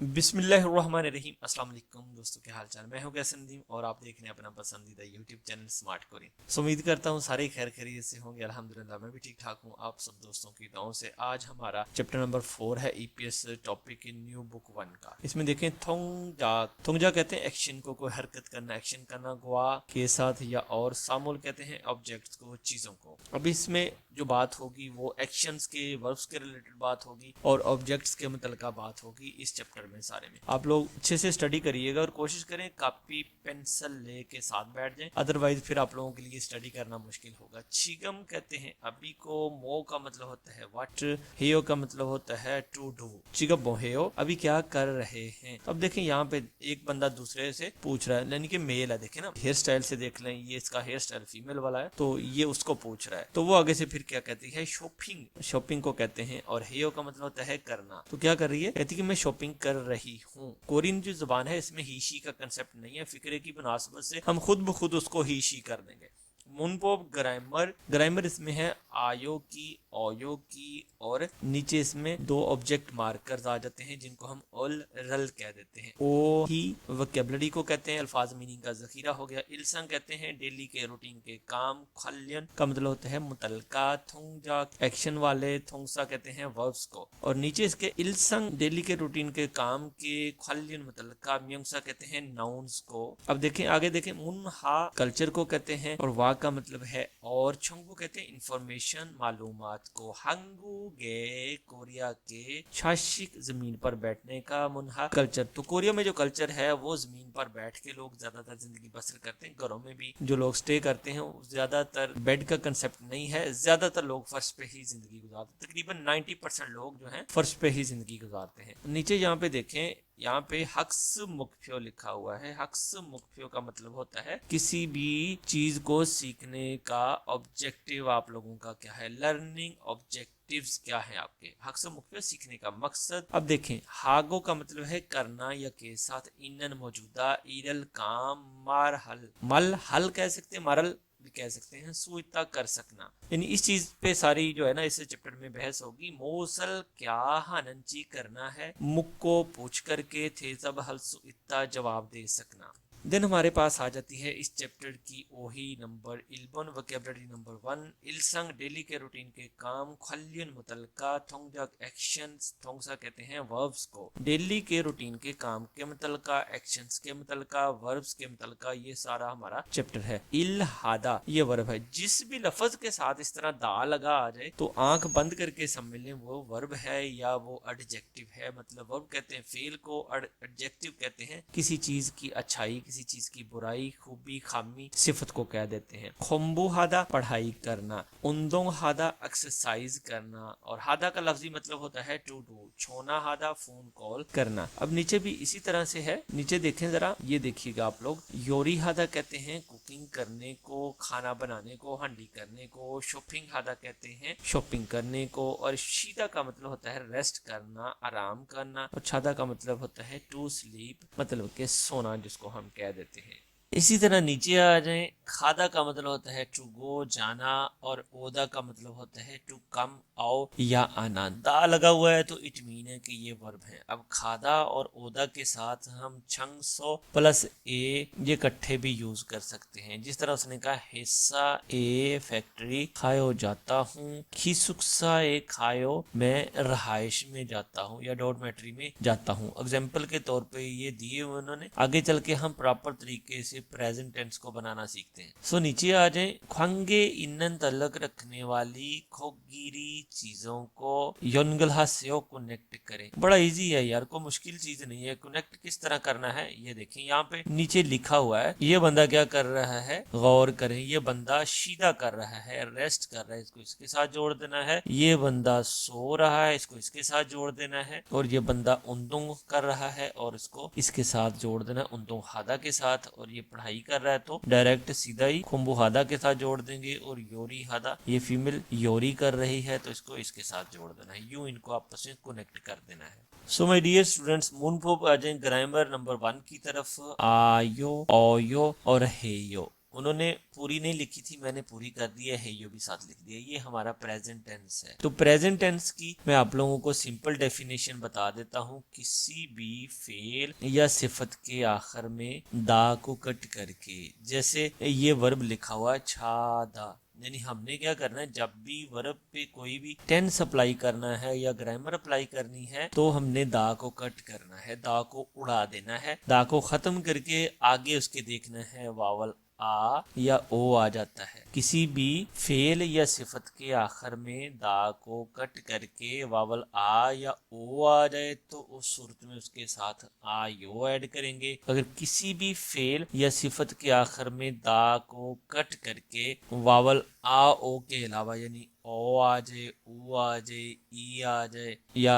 बिस्मिल्लाहिर्रहमानिर्रहीम। अस्सलाम वालेकुम दोस्तों, क्या हाल चाल। मैं हूं गैस नदीम और आप देख रहे हैं अपना पसंदीदा यूट्यूब चैनल स्मार्ट कोरियन। उम्मीद करता हूं सारे खैर खैरियत से होंगे। अल्हम्दुलिल्लाह मैं भी ठीक ठाक हूं आप सब दोस्तों की दुआओं से। आज हमारा चैप्टर नंबर 4 है EPS topic in new book 1 का। इसमें देखें थोंगजा कहते हैं एक्शन को, कोई हरकत करना, एक्शन करना। गुआ के साथ या और सामोल कहते हैं ऑब्जेक्ट्स को, चीज़ों को। अब इसमें जो बात होगी वो एक्शंस के, वर्ब्स के रिलेटेड बात होगी और ऑब्जेक्ट्स के मुतल्लिका बात होगी इस चैप्टर में। सारे में आप लोग अच्छे से स्टडी करिएगा और कोशिश करें कापी पेंसिल लेके साथ बैठ जाएं, अदरवाइज फिर आप लोगों के लिए स्टडी करना मुश्किल होगा। चिगम कहते हैं अभी को, मो का मतलब होता है व्हाट, हेयो का मतलब होता है टू डू। चिगम हेयो अभी क्या कर रहे हैं। अब देखें यहाँ पे एक बंदा दूसरे से पूछ रहा है, यानी कि मेल है। देखें ना, हेयर स्टाइल से देख लें, ये इसका हेयर स्टाइल फीमेल वाला है तो ये उसको पूछ रहा है। तो वो आगे से फिर क्या कहती है, शॉपिंग, शॉपिंग को कहते हैं। और हेयो का मतलब होता है करना। तो क्या कर रही है, कहती है कि मैं शॉपिंग कर रही हूँ। कोरियन जो जुबान है इसमें ही शी का कंसेप्ट नहीं है। फिक्रे की मुनासबत से हम खुद ब खुद उसको ही शी कर देंगे। मुनपोप ग्रामर, ग्रामर इसमें है आयो की, ओयो की, और नीचे इसमें दो ऑब्जेक्ट मार्कर्स आ जाते हैं जिनको हम ऑल रल कह देते हैं। ओ ही वोकैबुलरी को कहते हैं, अल्फाज मीनिंग का जखीरा हो गया। इल्संग कहते हैं डेली के रूटीन के काम। खल्यन का मतलब होता है मुतलका। थोंगजा एक्शन वाले, थोंगसा कहते हैं वर्ब्स को। और नीचे इसके इल्संग डेली के रूटीन के काम के, खल्यन मुतलका, म्योंगसा कहते हैं नाउन्स को। अब देखें आगे देखें, मुनहा कल्चर को कहते हैं और वा का मतलब है और। छोंगबू कहते हैं इंफॉर्मेशन, मालूमात को। हंगू गे कोरिया के शासिक जमीन पर बैठने का मुनहा कल्चर। तो कोरिया में जो कल्चर है वो जमीन पर बैठ के लोग ज्यादातर जिंदगी बसर करते हैं। घरों में भी जो लोग स्टे करते हैं ज्यादातर बेड का कंसेप्ट नहीं है, ज्यादातर लोग फर्श पे ही जिंदगी गुजारते हैं। तकरीबन 90% लोग जो हैं फर्श पे ही जिंदगी गुजारते हैं। नीचे यहाँ पे देखें, यहाँ पे हक्स मुख्यो लिखा हुआ है। हक्स मुख्यो का मतलब होता है किसी भी चीज को सीखने का ऑब्जेक्टिव आप लोगों का क्या है, लर्निंग ऑब्जेक्टिव्स क्या है आपके। हक्स मुख्यो सीखने का मकसद। अब देखें, हागो का मतलब है करना या के साथ। इनन मौजूदा, ईरल काम, मार हल, मल हल कह सकते हैं, मारल भी कह सकते हैं, सुइता कर सकना। यानी इस चीज पे सारी जो है ना इस चैप्टर में बहस होगी। मोसल क्या हनंची करना है, मुख को पूछ करके, थे सब हलसु इतना जवाब दे सकना। देन हमारे पास आ जाती है इस चैप्टर की ओही नंबर 11, वोकैबुलरी नंबर 1। इल्संग डेली के रूटीन के काम। खल्यन मुतलका, थोंगजा एक्शंस, थोंगसा कहते हैं वर्ब्स को। डेली के रूटीन के काम के मुतलका, एक्शंस के मुतलका, वर्ब्स के मुतलका, ये सारा हमारा चैप्टर है। इल्हादा ये वर्ब है। जिस भी लफ्ज के साथ इस तरह दा लगा आ जाए तो आंख बंद करके समझ लें वो वर्ब है या वो एडजेक्टिव है। मतलब वर्ब कहते हैं फेल को, एडजेक्टिव कहते हैं किसी चीज की अच्छाई, किसी चीज की बुराई, खूबी, खामी, सिफत को कह देते हैं। खोम्बू हादा पढ़ाई करना। उन्दोंग हादा एक्सरसाइज करना। और हादा का लफ्जी मतलब होता है to do. छोना Hada phone call करना। अब नीचे भी इसी तरह से है, नीचे देखें जरा, ये देखिएगा आप लोग। योरी हादा कहते हैं कुकिंग करने को, खाना बनाने को, हंडी करने को। शॉपिंग हादा कहते हैं शॉपिंग करने को। और शीदा का मतलब होता है रेस्ट करना, आराम करना। और छादा का मतलब होता है टू स्लीप, मतलब के सोना, जिसको हम कह देते हैं। इसी तरह नीचे आ जाएं, खादा का मतलब होता है टू गो, जाना। और ओदा का मतलब होता है टू कम, आओ या आना। दा लगा हुआ है तो इट मीन है कि ये वर्ब है। अब खादा और ओदा के साथ हम छंग सो प्लस ए ये इकट्ठे भी यूज कर सकते हैं। जिस तरह उसने कहा हिस्सा ए फैक्ट्री खायो जाता हूँ, खीसुक्सा ए खायो मैं रहाइश में जाता हूँ या डॉर्मेट्री में जाता हूँ। एग्जाम्पल के तौर पे ये दिए हुए उन्होंने। आगे चल के हम प्रॉपर तरीके से प्रेजेंट टेंस को बनाना सीखते हैं। सो नीचे आ जाए, ख्वांगे इन्नन तलक रखने वाली खोगिरी चीजों को योनगलहा से कनेक्ट करें। बड़ा इजी है यार, कोई मुश्किल चीज नहीं है। कनेक्ट किस तरह करना है ये देखें, यहाँ पे नीचे लिखा हुआ है। ये बंदा क्या कर रहा है, गौर करें। ये बंदा सीधा कर रहा है, रेस्ट कर रहा है, इसको इसके साथ जोड़ देना है। ये बंदा सो रहा है, इसको इसके साथ जोड़ देना है। और ये बंदा उन्दुंग कर रहा है और इसको इसके साथ जोड़ देना है, उन्दुंग हादा के साथ। और ये पढ़ाई कर रहा है तो डायरेक्ट सीधा ही खुम्बू हादा के साथ जोड़ देंगे। और योरी हादा, ये फीमेल योरी कर रही है तो इसको इसके साथ जोड़ देना है। यूं इनको आपस में कनेक्ट कर देना है। सो माय डियर स्टूडेंट्स, मूनपोप आ जाए ग्रामर नंबर 1 की तरफ। आयो, ओयो और हेयो। उन्होंने पूरी नहीं लिखी थी, मैंने पूरी कर दी है यो भी साथ लिख दिया। ये हमारा प्रेजेंट टेंस है। तो प्रेजेंट टेंस की मैं आप लोगों को सिंपल डेफिनेशन बता देता हूँ। किसी भी फेल या सिफत के आखिर में दा को कट करके, जैसे ये वर्ब लिखा हुआ छादा, यानी हमने क्या करना है, जब भी वर्ब पे कोई भी टेंस अप्लाई करना है या ग्रामर अप्लाई करनी है तो हमने दा को कट करना है, दा को उड़ा देना है, दा को खत्म करके आगे उसके देखना है वावल आ या ओ आ जाता है। किसी भी फेल या सिफत के आखिर में दा को कट करके वावल आ या ओ आ जाए तो उस सूरत में उसके साथ आ यो ऐड करेंगे। अगर किसी भी फेल या सिफत के आखिर में दा को कट करके वावल आ ओ के अलावा यानी ओ आ जाए, ऊ आ जाए, ई आ जाए या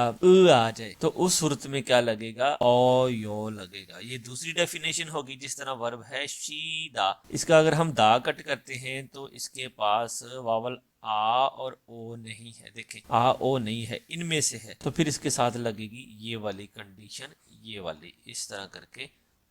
आ जाए तो उस सूरत में क्या लगेगा, ओ यो लगेगा। ये दूसरी डेफिनेशन होगी। जिस तरह वर्ब है शीदा, इसका अगर हम दा कट करते हैं तो इसके पास वावल आ और ओ नहीं है। देखें आ ओ नहीं है, इनमें से है, तो फिर इसके साथ लगेगी ये वाली कंडीशन, ये वाली, इस तरह करके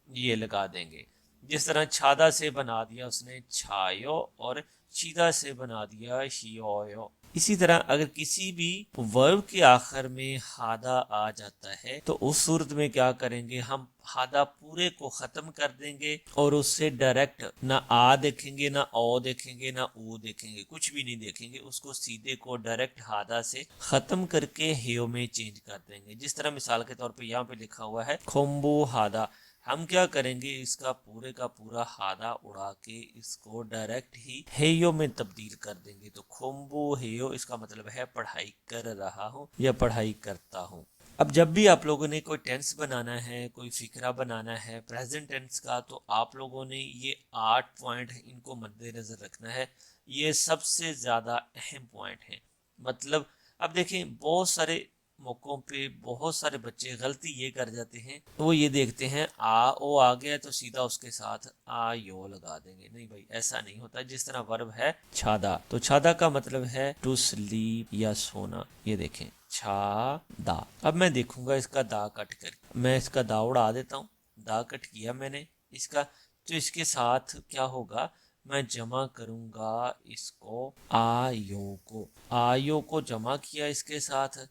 ये लगा देंगे। जिस तरह छादा से बना दिया उसने छायो और शीदा से बना दिया शियो। इसी तरह अगर किसी भी वर्ब के आखिर में हादा आ जाता है तो उस सूरत में क्या करेंगे, हम हादा पूरे को खत्म कर देंगे और उससे डायरेक्ट ना आ देखेंगे, ना ओ देखेंगे, ना ऊ देखेंगे, कुछ भी नहीं देखेंगे। उसको सीधे को डायरेक्ट हादा से खत्म करके हेयो में चेंज कर देंगे। जिस तरह मिसाल के तौर पे यहाँ पे लिखा हुआ है खोम्बो हादा, हम क्या करेंगे, इसका पूरे का पूरा हादा उड़ा के इसको डायरेक्ट ही हेयो में तब्दील कर देंगे। तो खोम्बो हेयो इसका मतलब है पढ़ाई कर रहा हूँ या पढ़ाई करता हूँ। अब जब भी आप लोगों ने कोई टेंस बनाना है, कोई फिक्रा बनाना है प्रेजेंट टेंस का, तो आप लोगों ने ये 8 पॉइंट इनको मद्देनजर रखना है। ये सबसे ज्यादा अहम पॉइंट है। मतलब अब देखें, बहुत सारे मौकों पे बहुत सारे बच्चे गलती ये कर जाते हैं, तो वो ये देखते हैं आ ओ आ गया तो सीधा उसके साथ आ यो लगा देंगे। नहीं भाई, ऐसा नहीं होता। जिस तरह वर्ब है छादा, तो छादा का मतलब है टू स्लीप या सोना। ये देखें छा दा। अब मैं देखूंगा इसका दा कट कर, मैं इसका दा उड़ा देता हूँ। दा कट किया मैंने इसका, तो इसके साथ क्या होगा, मैं जमा करूंगा इसको आयो को जमा किया इसके साथ।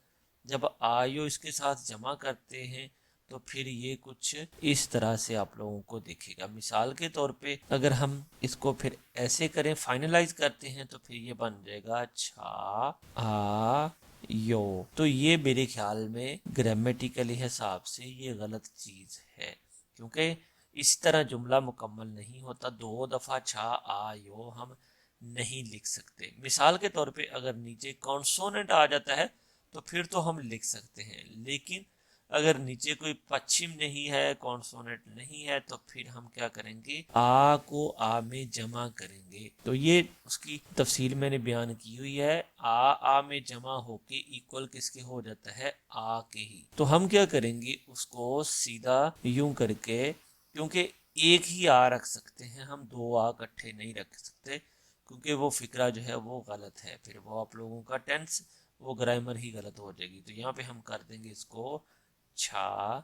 जब आयो इसके साथ जमा करते हैं तो फिर ये कुछ इस तरह से आप लोगों को दिखेगा। मिसाल के तौर पे अगर हम इसको फिर ऐसे करें, फाइनलाइज करते हैं, तो फिर ये बन जाएगा छा आ यो। तो ये मेरे ख्याल में ग्रामेटिकली हिसाब से ये गलत चीज है, क्योंकि इस तरह जुमला मुकम्मल नहीं होता। 2 दफा छा आ यो हम नहीं लिख सकते। मिसाल के तौर पे अगर नीचे कॉन्सोनेंट आ जाता है तो फिर तो हम लिख सकते हैं, लेकिन अगर नीचे कोई पश्चिम नहीं है, कॉन्सोनेंट नहीं है, तो फिर हम क्या करेंगे, आ को आ में जमा करेंगे। तो ये उसकी तफसील मैंने बयान की हुई है। आ में जमा होके इक्वल किसके हो जाता है, आ के ही। तो हम क्या करेंगे, उसको सीधा यूं करके, क्योंकि एक ही आ रख सकते हैं हम, 2 आ इकट्ठे नहीं रख सकते, क्योंकि वो फिक्रा जो है वो गलत है, फिर वो आप लोगों का टेंस, वो ग्रामर ही गलत हो जाएगी। तो यहाँ पे हम कर देंगे इसको छा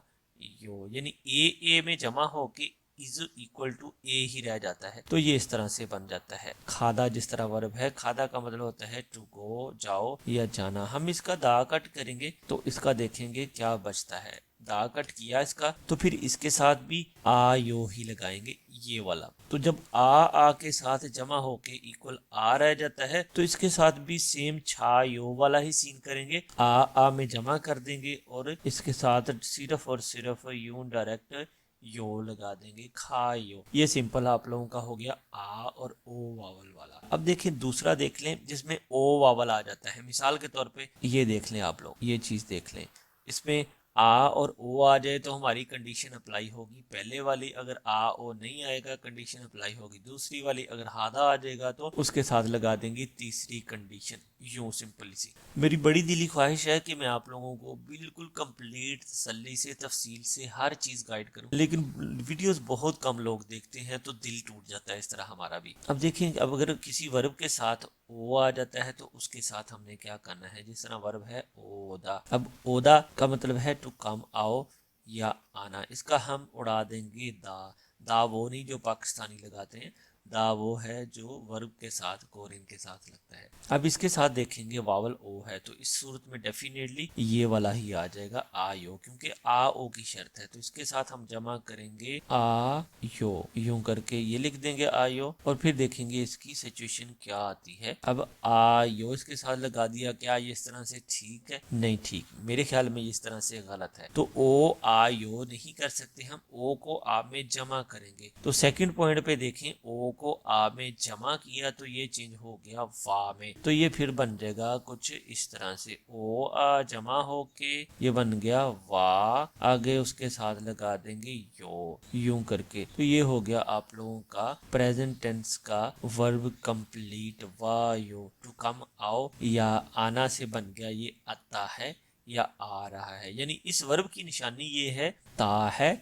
यो, यानी ए में जमा होके इज इक्वल टू ए ही रह जाता है। तो ये इस तरह से बन जाता है। खादा जिस तरह वर्ब है, खादा का मतलब होता है टू गो, जाओ या जाना। हम इसका दा कट करेंगे तो इसका देखेंगे क्या बचता है। दा कट किया इसका, तो फिर इसके साथ भी आ यो ही लगाएंगे, ये वाला। तो जब आ के साथ जमा होके इक्वल आ रह जाता है तो इसके साथ भी सेम छा यो वाला ही सीन करेंगे। आ में जमा कर देंगे और इसके साथ सिर्फ और सिर्फ यूं डायरेक्ट यो लगा देंगे, खा यो। ये सिंपल आप लोगों का हो गया आ और ओ वावल वाला। अब देखिए दूसरा देख लें जिसमें ओ वावल आ जाता है। मिसाल के तौर पे ये देख लें आप लोग, ये चीज देख लें, इसमें आ और ओ आ जाए तो हमारी कंडीशन अप्लाई होगी पहले वाली। अगर आ ओ नहीं आएगा कंडीशन अप्लाई होगी दूसरी वाली। अगर हादा आ जाएगा तो उसके साथ लगा देंगे तीसरी कंडीशन। यूं सिंपल सी मेरी बड़ी दिली ख्वाहिश है कि मैं आप लोगों को बिल्कुल कंप्लीट तसल्ली से तफसील से हर चीज गाइड करूं, लेकिन वीडियोस बहुत कम लोग देखते हैं तो दिल टूट जाता है इस तरह हमारा भी। अब देखें, अब अगर किसी वर्ब के साथ ओ आ जाता है तो उसके साथ हमने क्या करना है। जिस तरह वर्ब है ओदा, अब ओदा का मतलब है टू कम, आओ या आना। इसका हम उड़ा देंगे दा। दा वो नहीं जो पाकिस्तानी लगाते हैं, दा वो है जो वर्ब के साथ कोरिन के साथ लगता है। अब इसके साथ देखेंगे वावल ओ है, तो इस सूरत में डेफिनेटली ये वाला ही आ जाएगा आ यो, क्योंकि आ ओ की शर्त है। तो इसके साथ हम जमा करेंगे आ यो, यूं करके ये लिख देंगे आ यो, और फिर देखेंगे इसकी सिचुएशन क्या आती है। अब आ यो इसके साथ लगा दिया, क्या ये इस तरह से ठीक है? नहीं ठीक, मेरे ख्याल में इस तरह से गलत है। तो ओ आ यो नहीं कर सकते, हम ओ को आ में जमा करेंगे। तो सेकंड पॉइंट पे देखें, ओ को आ में जमा किया तो ये चेंज हो गया वा में, तो ये फिर बन जाएगा कुछ इस तरह से, ओ आ जमा होके ये बन गया वा, आगे उसके साथ लगा देंगे यो, यूं करके। तो ये हो गया आप लोगों का प्रेजेंट टेंस का वर्ब कंप्लीट, वा यो, टू कम आओ या आना से बन गया ये आता है या आ रहा है। यानी इस वर्ब की निशानी ये है, ता है,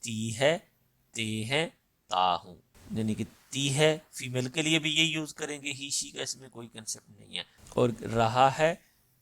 ती है, ते है, ता हूं। यानी कि ती है फीमेल के लिए भी ये यूज करेंगे, ही शी का इसमें कोई कंसेप्ट नहीं है। और रहा है,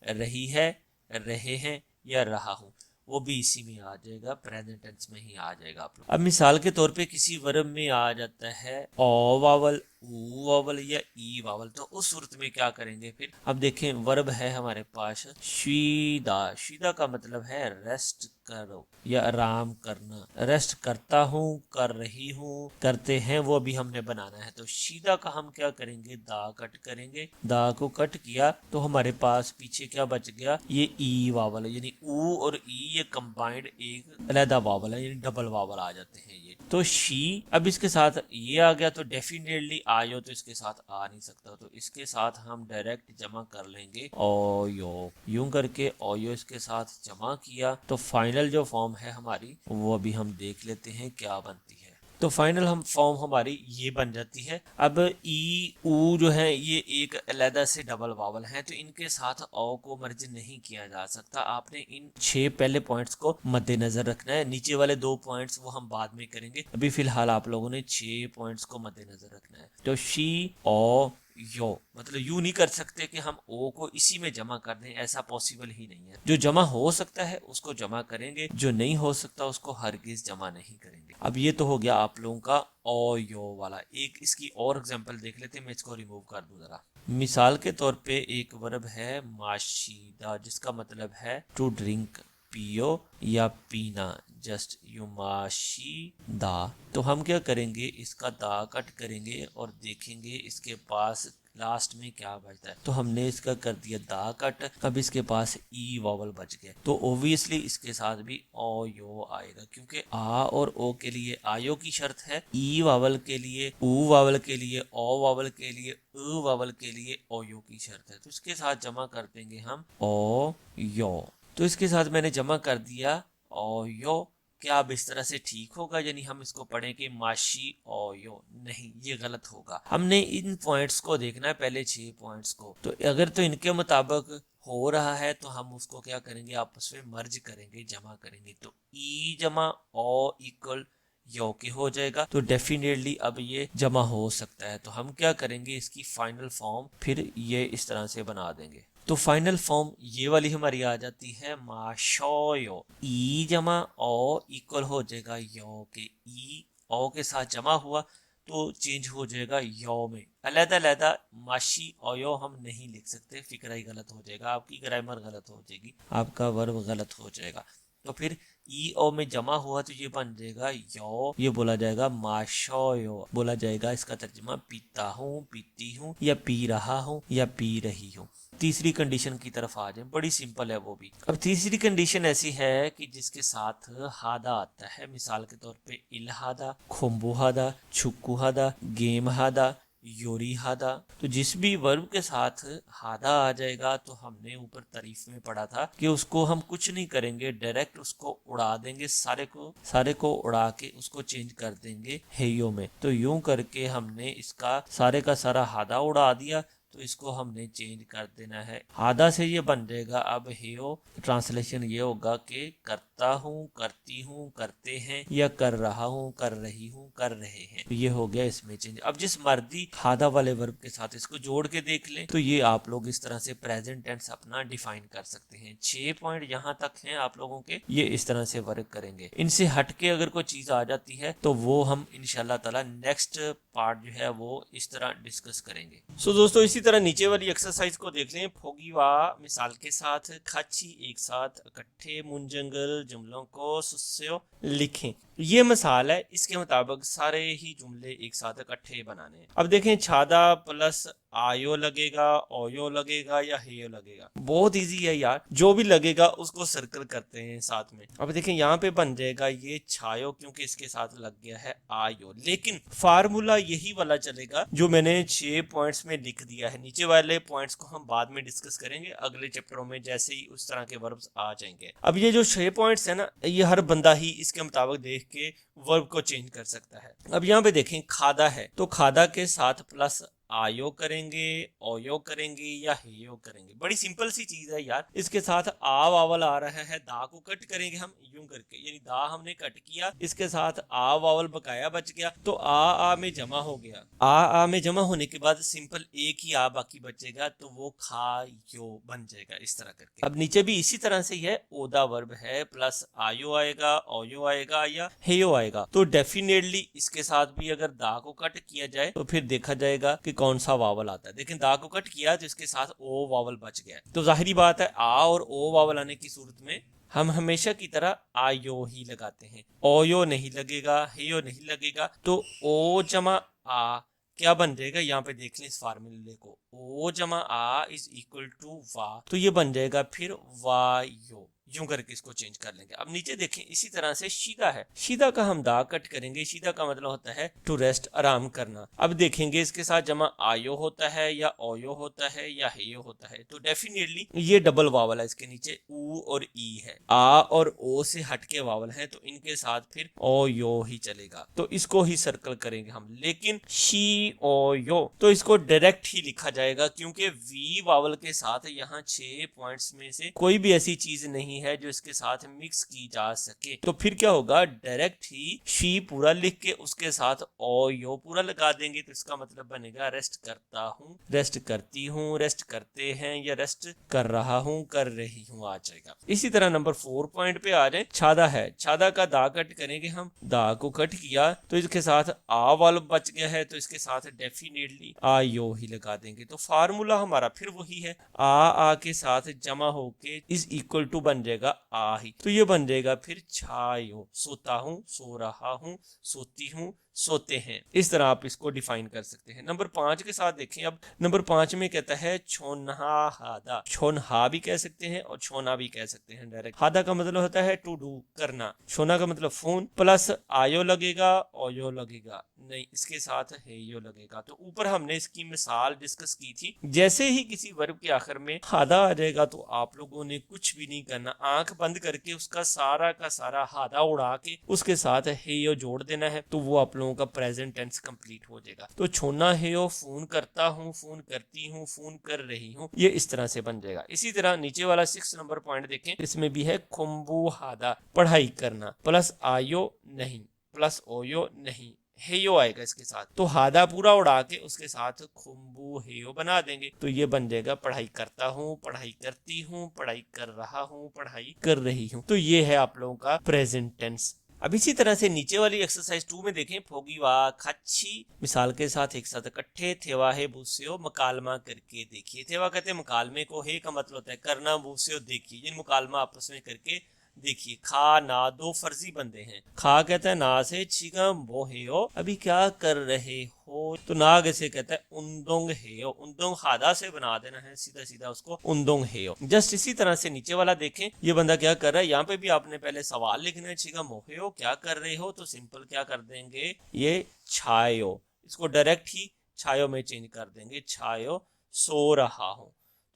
रही है, रहे हैं या रहा हूं, वो भी इसी में आ जाएगा, प्रेजेंट टेंस में ही आ जाएगा आप लोग। अब मिसाल के तौर पे किसी वर्ब में आ जाता है ओ वावल, ऊ वावल या ई वावल, तो उस सूरत में क्या करेंगे फिर? अब देखें वर्ब है हमारे पास शीदा, शीदा का मतलब है रेस्ट करो या आराम करना। रेस्ट करता हूँ, कर रही हूँ, करते हैं, वो भी हमने बनाना है। तो शीदा का हम क्या करेंगे? दा कट करेंगे। दा को कट किया तो हमारे पास पीछे क्या बच गया? ये ई वावल, यानी ऊ और ई ये कंबाइंड एक अलहदा वावल है, यानी डबल वावल आ जाते हैं ये। तो शी, अब इसके साथ ये आ गया तो डेफिनेटली आयो, तो इसके साथ आ नहीं सकता, तो इसके साथ हम डायरेक्ट जमा कर लेंगे ओयो, यूं करके ओयो इसके साथ जमा किया तो फाइनल जो फॉर्म है हमारी वो अभी हम देख लेते हैं क्या बनती है। तो फाइनल हम फॉर्म हमारी ये बन जाती है। अब ई ऊ जो है ये एक अलहदा से डबल वावल है, तो इनके साथ ओ को मर्ज नहीं किया जा सकता। आपने इन 6 पहले पॉइंट्स को मद्देनजर रखना है, नीचे वाले 2 पॉइंट्स वो हम बाद में करेंगे, अभी फिलहाल आप लोगों ने 6 पॉइंट्स को मद्देनजर रखना है। तो शी ओ यो, मतलब यू नहीं कर सकते कि हम ओ को इसी में जमा कर दें, ऐसा पॉसिबल ही नहीं है। जो जमा हो सकता है उसको जमा करेंगे, जो नहीं हो सकता उसको हरगिज जमा नहीं करेंगे। अब ये तो हो गया आप लोगों का ओ यो वाला। एक इसकी और एग्जांपल देख लेते हैं, मैं इसको रिमूव कर दूं जरा। मिसाल के तौर पे एक वर्ब है माशीदा, जिसका मतलब है टू ड्रिंक, पियो या पीना, जस्ट यू माशी दा। तो हम क्या करेंगे? इसका दा कट करेंगे और देखेंगे इसके पास लास्ट में क्या बचता है। तो हमने इसका कर दिया दा कट, अब इसके पास ई वावल बच गया, तो ओब्वियसली इसके साथ भी ओ यो आएगा, क्योंकि आ और ओ के लिए आयो की शर्त है, ई वावल के लिए, ऊ वावल के लिए, ओ वावल के लिए, उ वावल के लिए ओ यो की शर्त है। तो इसके साथ जमा कर देंगे हम ओ यो। तो इसके साथ मैंने जमा कर दिया ओ यो। क्या अब इस तरह से ठीक होगा? यानी हम इसको पढ़ें कि माशी ओयो, नहीं, ये गलत होगा। हमने इन पॉइंट्स को देखना है, पहले 6 पॉइंट्स को, तो अगर तो इनके मुताबिक हो रहा है तो हम उसको क्या करेंगे? आपस में मर्ज करेंगे, जमा करेंगे। तो ई जमा ओ इक्वल यो के हो जाएगा, तो डेफिनेटली अब ये जमा हो सकता है। तो हम क्या करेंगे? इसकी फाइनल फॉर्म फिर ये इस तरह से बना देंगे। तो फाइनल फॉर्म ये वाली हमारी आ जाती है माशोयो, ई जमा ओ इक्वल हो जाएगा यो के, ई ओ के साथ जमा हुआ तो चेंज हो जाएगा यो में। अलहदा अलहदा माशी ओयो हम नहीं लिख सकते, फिक्रा ही गलत हो जाएगा, आपकी ग्रामर गलत हो जाएगी, आपका वर्ब गलत हो जाएगा। तो फिर ई ओ में जमा हुआ तो ये बन जाएगा यो, ये बोला जाएगा माशोयो, बोला जाएगा इसका तर्जुमा पीता हूँ, पीती हूँ, या पी रहा हूँ, या पी रही हूँ। तीसरी कंडीशन की तरफ आ जाए, बड़ी सिंपल है वो भी। अब तीसरी कंडीशन ऐसी है कि जिसके साथ हादा आता है, मिसाल के तौर पे इलहादा, खुम्बुहादा, छुक्कुहादा, गेमहादा, योरी हादा। तो जिस भी वर्ब के साथ हादा आ जाएगा तो हमने ऊपर तारीफ में पढ़ा था कि उसको हम कुछ नहीं करेंगे, डायरेक्ट उसको उड़ा देंगे, सारे को उड़ा के उसको चेंज कर देंगे हेयो में। तो यूं करके हमने इसका सारे का सारा हादा उड़ा दिया, तो इसको हमने चेंज कर देना है। हादा से ये बन जाएगा अब हेयो। ट्रांसलेशन ये होगा कि करता हूँ, करती हूँ, करते हैं, या कर रहा हूँ, कर रही हूँ, कर रहे हैं। तो ये हो गया इसमें चेंज। अब जिस मर्दी हादा वाले वर्ब के साथ इसको जोड़ के देख लें तो ये आप लोग इस तरह से प्रेजेंट टेंस अपना डिफाइन कर सकते हैं। 6 पॉइंट यहाँ तक हैं आप लोगों के, ये इस तरह से वर्क करेंगे। इनसे हटके अगर कोई चीज आ जाती है तो वो हम इंशाल्लाह ताला नेक्स्ट पार्ट जो है वो इस तरह डिस्कस करेंगे। सो दोस्तों इसी तरह नीचे वाली एक्सरसाइज को देख लें। फोगीवा मिसाल के साथ, खाची एक साथ, इकट्ठे मुंजंगल जुमलों को सुस्यो लिखें। ये मिसाल है, इसके मुताबिक सारे ही जुमले एक साथ इकट्ठे बनाने हैं। अब देखें छादा प्लस आयो लगेगा, ओयो लगेगा या हेयो लगेगा। बहुत इजी है यार, जो भी लगेगा उसको सर्कल करते हैं साथ में। अब देखें यहाँ पे बन जाएगा ये छायो क्योंकि इसके साथ लग गया है आयो। लेकिन फार्मूला यही वाला चलेगा जो मैंने 6 पॉइंट्स में लिख दिया है। नीचे वाले पॉइंट्स को हम बाद में डिस्कस करेंगे अगले चैप्टरों में, जैसे ही उस तरह के वर्ब्स आ जाएंगे। अब ये जो 6 पॉइंट्स है ना, ये हर बंदा ही इसके मुताबिक देख के वर्ब को चेंज कर सकता है। अब यहाँ पे देखें खादा है तो खादा के साथ प्लस आयो करेंगे, ओयो करेंगे या हेयो करेंगे। बड़ी सिंपल सी चीज है यार। इसके साथ आ वावल आ रहा है, दा को कट करेंगे हम यूं करके, यानी दा हमने कट किया, इसके साथ आ वावल बकाया बच गया तो आ में जमा हो गया। आ में जमा होने के बाद सिंपल एक ही आ बाकी बचेगा तो वो खा यो बन जाएगा इस तरह करके। अब नीचे भी इसी तरह से है, ओदा वर्ब है, प्लस आयो आएगा, ओयो आएगा या हेयो आएगा। तो डेफिनेटली इसके साथ भी अगर दा को कट किया जाए तो फिर देखा जाएगा कि कौन सा वावल आता है। लेकिन दा को कट किया तो इसके साथ ओ वावल बच गया। तो जाहिरी बात है आ और ओ वावल आने की सूरत में हम हमेशा की तरह आयो ही लगाते हैं। ओयो नहीं लगेगा, हेयो नहीं लगेगा। तो ओ जमा आ क्या बन जाएगा, यहाँ पे देख लें इस फार्मूले को, ओ जमा आ इज इक्वल टू वा। तो ये बन जाएगा फिर वायो। यूं करके इसको चेंज कर लेंगे। अब नीचे देखें इसी तरह से शीदा है, शीदा का हम दा कट करेंगे। शीदा का मतलब होता है टू रेस्ट, आराम करना। अब देखेंगे इसके साथ जमा आयो होता है या ओयो होता है या हेयो होता है। तो डेफिनेटली ये डबल वावल है, इसके नीचे ऊ और ई है। आ और ओ से हटके वावल है तो इनके साथ फिर ओ यो ही चलेगा, तो इसको ही सर्कल करेंगे हम। लेकिन शी ओ यो तो इसको डायरेक्ट ही लिखा जाएगा क्योंकि वी वावल के साथ यहाँ 6 पॉइंट्स में से कोई भी ऐसी चीज नहीं है जो इसके साथ मिक्स की जा सके। तो फिर क्या होगा, डायरेक्ट ही शी पूरा लिख के उसके साथ ओ यो पूरा लगा देंगे। तो इसका मतलब बनेगा रेस्ट करता हूँ, रेस्ट करती हूँ, रेस्ट करते हैं या रेस्ट कर रहा हूँ, कर रही हूँ आ जाएगा। इसी तरह नंबर 4 पॉइंट पे आ जाए। छादा है, छादा का दा कट करेंगे हम। दा को कट किया तो इसके साथ आ वाला बच गया है तो इसके साथ डेफिनेटली आ यो ही लगा देंगे। तो फार्मूला हमारा फिर वही है, आ के साथ जमा होके इज इक्वल टू बन जाएगा आ ही। तो ये बन जाएगा फिर छायो, सोता हूँ, सो रहा हूँ, सोती हूँ, सोते हैं। इस तरह आप इसको डिफाइन कर सकते हैं। नंबर 5 के साथ देखें। अब नंबर 5 में कहता है छोनहा हादा। छोनहा भी कह सकते हैं और छोना भी कह सकते हैं डायरेक्ट। हादा का मतलब होता है टू डू, करना। छोना का मतलब फोन, प्लस आयो लगेगा, ओयो लगेगा नहीं, इसके साथ हेयो लगेगा। तो ऊपर हमने इसकी मिसाल डिस्कस की थी। जैसे ही किसी वर्ब के आखिर में हादा आ जाएगा तो आप लोगों ने कुछ भी नहीं करना, आंख बंद करके उसका सारा का सारा हादा उड़ा के उसके साथ हेयो जोड़ देना है। तो वो आप लोगों का प्रेजेंट टेंस कंप्लीट हो जाएगा। तो छोना हेयो, फोन करता हूँ, फोन करती हूँ, फोन कर रही हूँ, ये इस तरह से बन जाएगा। इसी तरह नीचे वाला 6 नंबर पॉइंट देखें, इसमें भी है खुम्बू हादा, पढ़ाई करना, प्लस आयो नहीं, प्लस ओयो नहीं, हेयो आएगा इसके साथ। तो हादा पूरा उड़ा के उसके साथ खुम्बू हेयो बना देंगे। तो ये बन जाएगा पढ़ाई करता हूँ, पढ़ाई करती हूँ, पढ़ाई कर रहा हूँ, पढ़ाई कर रही हूँ। तो ये है आप लोगों का प्रेजेंट टेंस। अब इसी तरह से नीचे वाली एक्सरसाइज 2 में देखें। फोगीवा खच्छी मिसाल के साथ एक साथ इकट्ठे, थेवा है बूस्यो मकालमा करके देखिए। थेवा कहते हैं मुकालमे को, हे का मतलब होता है करना, बूस्यो देखिए, ये मुकालमा आपस में करके देखिए। खा ना दो फर्जी बंदे हैं। खा कहता है ना से, छिगम वो हे हो, अभी क्या कर रहे हो। तो नाग से कहता है उन्दोंग हे हो, उन्दोंग हादा से बना देना है सीधा सीधा उसको, उन्दोंग हे हो। जस्ट इसी तरह से नीचे वाला देखें, ये बंदा क्या कर रहा है। यहाँ पे भी आपने पहले सवाल लिखना है, छिगम मोहे हो क्या कर रहे हो। तो सिंपल क्या कर देंगे, ये छायो, इसको डायरेक्ट ही छायो में चेंज कर देंगे, छायो सो रहा हूं।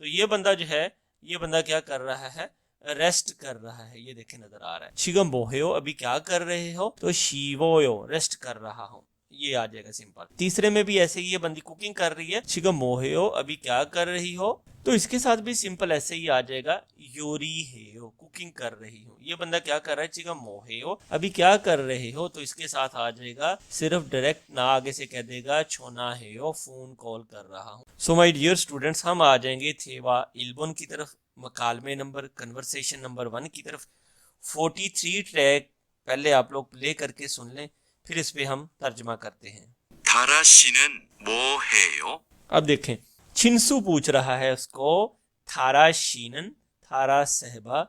तो ये बंदा जो है, ये बंदा क्या कर रहा है, रेस्ट कर रहा है। ये देखे नजर आ रहा है। शिगम बोहेयो अभी क्या कर रहे हो। तो शिवोयो रेस्ट कर रहा हूं, ये आ जाएगा सिंपल। तीसरे में भी ऐसे ही ये बंदी कुकिंग कर रही है, छिगा मोहेयो अभी क्या कर रही हो, तो इसके साथ भी सिंपल ऐसे ही आ जाएगा, योरी है हो कुकिंग कर रही हो। ये बंदा क्या कर रहा है, छिगा मोहेयो अभी क्या कर रहे हो, तो इसके साथ आ जाएगा सिर्फ डायरेक्ट ना आगे से कह देगा छोना है हो फोन कॉल कर रहा हूँ। सो माय डियर स्टूडेंट्स, हम आ जाएंगे थेवा इल्बोन की तरफ, मकालमे नंबर कन्वर्सेशन नंबर 1 की तरफ। 43 ट्रैक पहले आप लोग प्ले करके सुन लें, फिर इस पे हम तर्जमा करते हैं। 다라 씨는 뭐 해요? अब देखें, छिंसू पूछ रहा है उसको, थारा शीनन थारा सहबा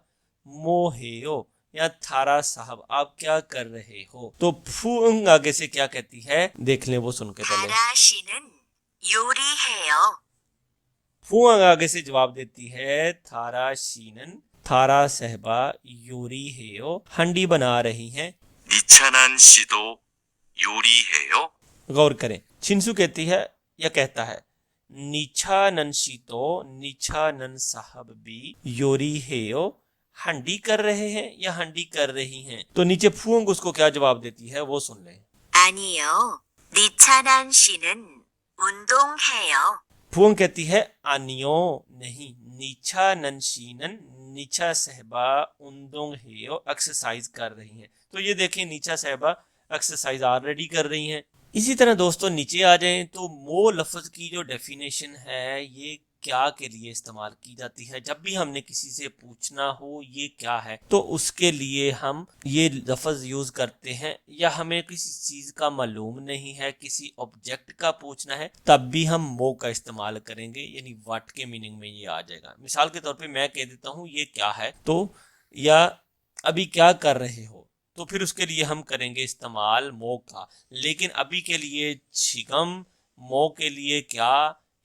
मोहेयो या थारा साहब आप क्या कर रहे हो। तो फूंग आगे से क्या कहती है देख लें, वो सुन के पहले। 다라 씨는 요리해요. फूंग आगे से जवाब देती है, थारा शीनन थारा सहबा योरी हेयो हंडी बना रही हैं। 니찬한 씨도 요리해요. गौर करें, छिंसू कहती है या कहता है, नीछानन शीतो नीछानन साहब भी योरी हेयो हंडी कर रहे हैं या हंडी कर रही हैं। तो नीचे फूंग उसको क्या जवाब देती है वो सुन लें। 아니요. 니찬한 씨는 운동해요. फूंग कहती है आनियो नहीं, नीछा ननशीनन नीछा सहबा उन्दोंग हेयो एक्सरसाइज कर रही हैं। तो ये देखें, नीछा सहबा एक्सरसाइज ऑलरेडी कर रही हैं। इसी तरह दोस्तों नीचे आ जाएं तो मो लफ्ज की जो डेफिनेशन है ये क्या के लिए इस्तेमाल की जाती है। जब भी हमने किसी से पूछना हो ये क्या है, तो उसके लिए हम ये लफ्ज यूज करते हैं। या हमें किसी चीज का मालूम नहीं है, किसी ऑब्जेक्ट का पूछना है, तब भी हम मो का इस्तेमाल करेंगे, यानी व्हाट के मीनिंग में ये आ जाएगा। मिसाल के तौर पे मैं कह देता हूँ ये क्या है, तो या अभी क्या कर रहे हो, तो फिर उसके लिए हम करेंगे इस्तेमाल मो का। लेकिन अभी के लिए छिगम, मो के लिए क्या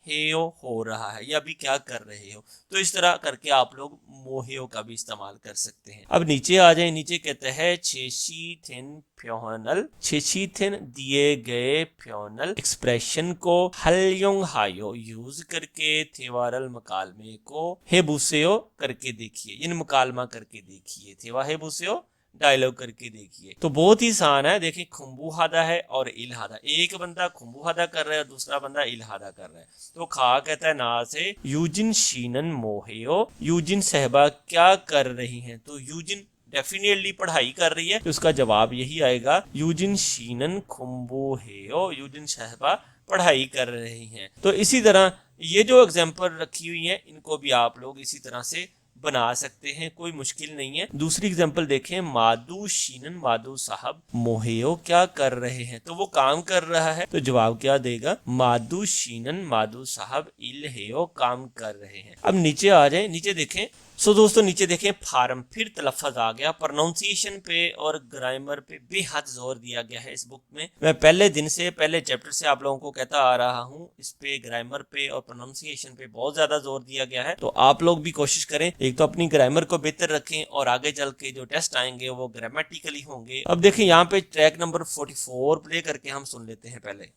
हेयो हो रहा है या अभी क्या कर रहे हो, तो इस तरह करके आप लोग मोहेयो का भी इस्तेमाल कर सकते हैं। अब नीचे आ जाए, नीचे कहते हैं छेशी थिन फ्योनल, छेशी थिन दिए गए फ्योनल एक्सप्रेशन को हलयोंग हायो यूज करके थेवारल मकालमे को हेबुसेयो करके देखिए, इन मुकालमा करके देखिए, थेवा हेबुसेयो डायलॉग करके देखिए। तो बहुत ही आसान है, देखिए खुम्बू हादा है और इलहादा, एक बंदा खुम्बू हादा कर रहा है और दूसरा बंदा इलहादा कर रहा है। तो खा कहता है ना से यूजिन शीनन मोहेयो, यूजिन सहबा क्या कर रही हैं, तो यूजिन डेफिनेटली पढ़ाई कर रही है, तो उसका जवाब यही आएगा, यूजिन शीनन खुम्बू हेयो, यूजिन सहबा पढ़ाई कर रही हैं। तो इसी तरह ये जो एग्जाम्पल रखी हुई है इनको भी आप लोग इसी तरह से बना सकते हैं, कोई मुश्किल नहीं है। दूसरी एग्जांपल देखें, मादू शीनन मादू साहब मोहेयो क्या कर रहे हैं, तो वो काम कर रहा है, तो जवाब क्या देगा, मादू शीनन मादू साहब इलहेयो काम कर रहे हैं। अब नीचे आ जाए, नीचे देखें। सो दोस्तों नीचे देखें फार्म, फिर तलफ़्फ़ुज़ आ गया, प्रोनाउंसिएशन पे और ग्रामर पे बेहद जोर दिया गया है इस बुक में। मैं पहले दिन से, पहले चैप्टर से आप लोगों को कहता आ रहा हूँ, इस पे ग्रामर पे और प्रोनाउंसिएशन पे बहुत ज्यादा जोर दिया गया है। तो आप लोग भी कोशिश करें, एक तो अपनी ग्रामर को बेहतर रखें और आगे चल के जो टेस्ट आएंगे वो ग्रामेटिकली होंगे। अब देखें यहाँ पे ट्रैक नंबर 44 प्ले करके हम सुन लेते हैं पहले।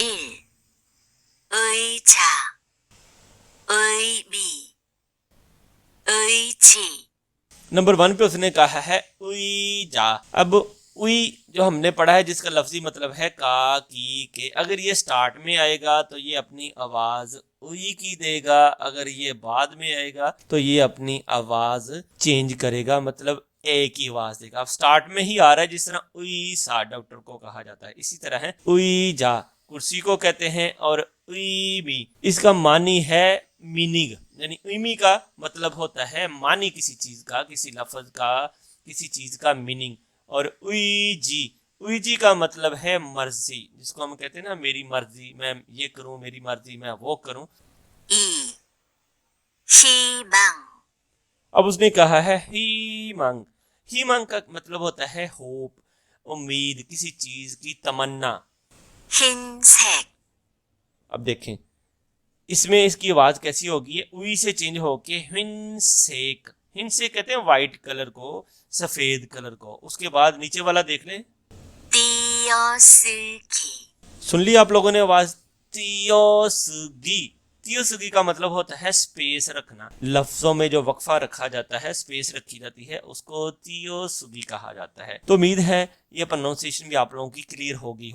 1. 의자 의미 의지। नंबर 1 पे उसने कहा है उई जा। अब उई जो हमने पढ़ा है जिसका लफ्जी मतलब है का, की, के, अगर ये स्टार्ट में आएगा तो ये अपनी आवाज उई की देगा, अगर ये बाद में आएगा तो ये अपनी आवाज चेंज करेगा, मतलब ए की आवाज देगा। अब स्टार्ट में ही आ रहा है, जिस तरह उई सा डॉक्टर को कहा जाता है, इसी तरह है उई जा कुर्सी को कहते हैं, और उई भी इसका मानी है मीनिंग, यानी उइमी का मतलब होता है मानी किसी चीज का, किसी लफ्ज का, किसी चीज का मीनिंग। और उई जी का मतलब है मर्जी, जिसको हम कहते हैं ना मेरी मर्जी, मैं ये करूं, मेरी मर्जी मैं वो करूं। हिमांग। अब उसने कहा है हिमांग का मतलब होता है होप, उम्मीद, किसी चीज की तमन्ना। हिंसेक। अब देखें इसमें इसकी आवाज कैसी होगी, उई से चेंज होके हिंसेक, हिंसेक कहते हैं व्हाइट कलर को, सफेद कलर को। उसके बाद नीचे वाला देख लें, तियोसुगी। सुन ली आप लोगों ने आवाज, तियोसुगी। तियोसुगी का मतलब होता है स्पेस रखना, लफ्जों में जो वक्फा रखा जाता है, स्पेस रखी जाती है, उसको तियोसुगी कहा जाता है। तो उम्मीद है ये प्रोनाउंसिएशन भी आप लोगों की क्लियर होगी।